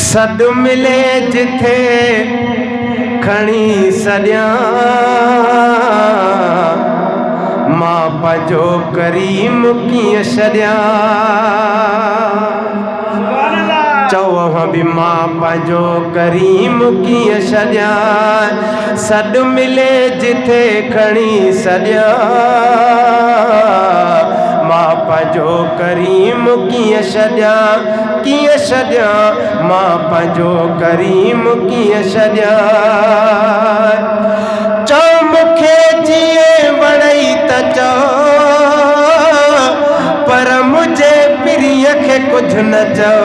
सद मिले जिथे खणी सॼा मां पंहिंजो करीम कीअं छॾियां। चओ बि मां पंहिंजो करीम कीअं छॾियां। सद मिले जिथे खणी सॼा मां पंहिंजो करीम कीअं छॾियां मां पंहिंजो करीम कीअं छॾियां। चओ मूंखे जीअं वणई त चओ पर मुंहिंजे पिरीअ खे कुझु न चओ।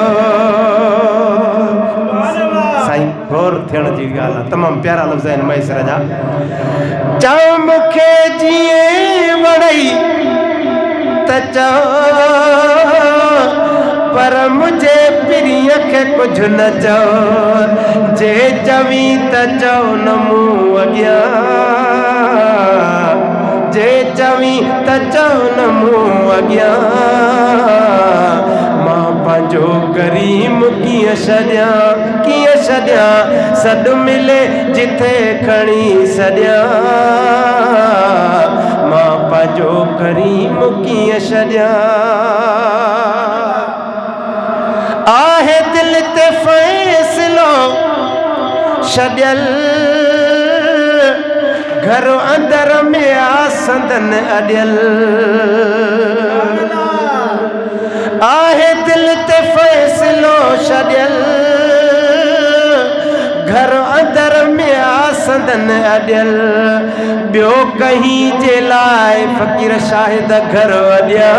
साईं गौर थियण जी ॻाल्हि आहे, तमामु प्यारा लफ़्ज़ आहिनि मैसर जा। चओ मूंखे जीअं वणई त चओ पर मुंहिंजे पिरीअ खे कुझु न चओ। जे चवी त चओ न मूं अॻियां, जे चवी त चओ न मूं अॻियां। मां पंहिंजो करीम कीअं छॾियां। सद मिले जिथे खणी सॼा मां पंहिंजो करीम कीअं छॾियां। आहे दिल ते फ़ैसिलो छॾियल घर अंदर में आसंदन अॾियल। आहे दिल ते फ़ैसिलो छॾियल घर अंदर में आसंदन अॾियल। ॿियो कहीं जे लाइ फ़क़ीर शाहिद घर अॾिया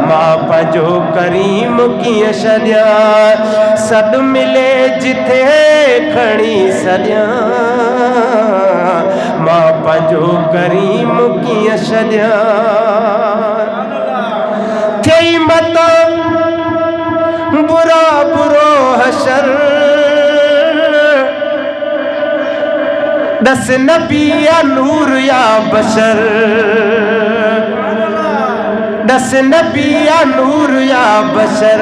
मां पंहिंजो करीम कीअं छॾियां। सद मिले जिथे खणी सॼा मां पंहिंजो करीम कीअं छॾियां। थियई मत बुरा बुरो हशर दस नबी या नूर या बशर। दस नबी या नूर या बशर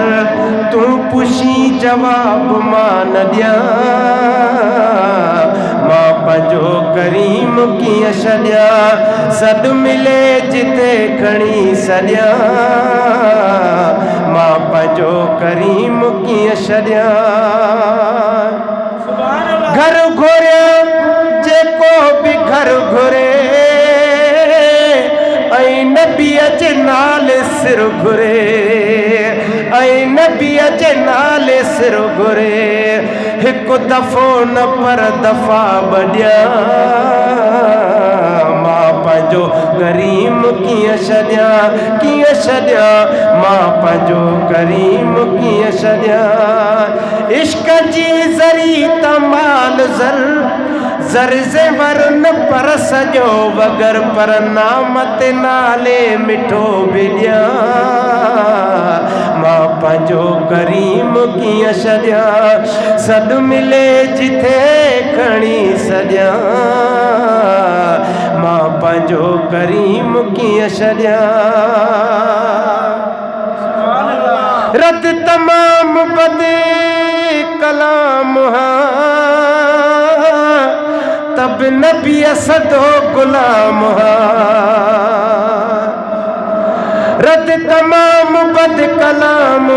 तू पुछी जवाब मां न ॾियां। मां पंहिंजो करीम कीअं छॾियां। सद मिले जिथे खणी सॼा मां पंहिंजो करीम कीअं छॾियां। घर घुरिया जेको बि घर घुरे ऐं नबीअ जे नाले सिर घुरे ऐं नबीअ जे नाले सिर घुरे। हिकु दफ़ो न पर दफ़ा ॿ मां पंहिंजो करीम कीअं छॾियां। मां पंहिंजो करीम कीअं छॾियां। इश्क जी ज़री तमाल ज़र ज़ेवर न पर सॼो वगर पर नाम ते नाले मिठो बि ॾियां। मां पंहिंजो करीम कीअं छॾियां। सद मिले जिथे खणी सॼा मां पंहिंजो करीम कीअं छॾियां। रद तमाम बद कलाम तब नबी सदो गुलाम। रद तमाम बद कलाम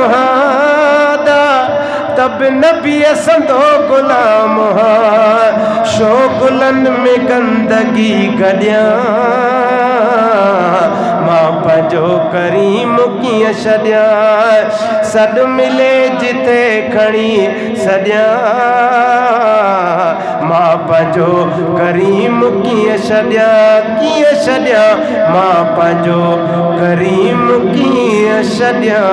तब नबी सदो गुलाम। शोगुलन में गंदगी गॾियां मां पंहिंजो करीम कीअं छॾियां। सद मिले जिथे खणी सॼा मां पंहिंजो करीम कीअं छॾियां। मां पंहिंजो करीम कीअं छॾियां।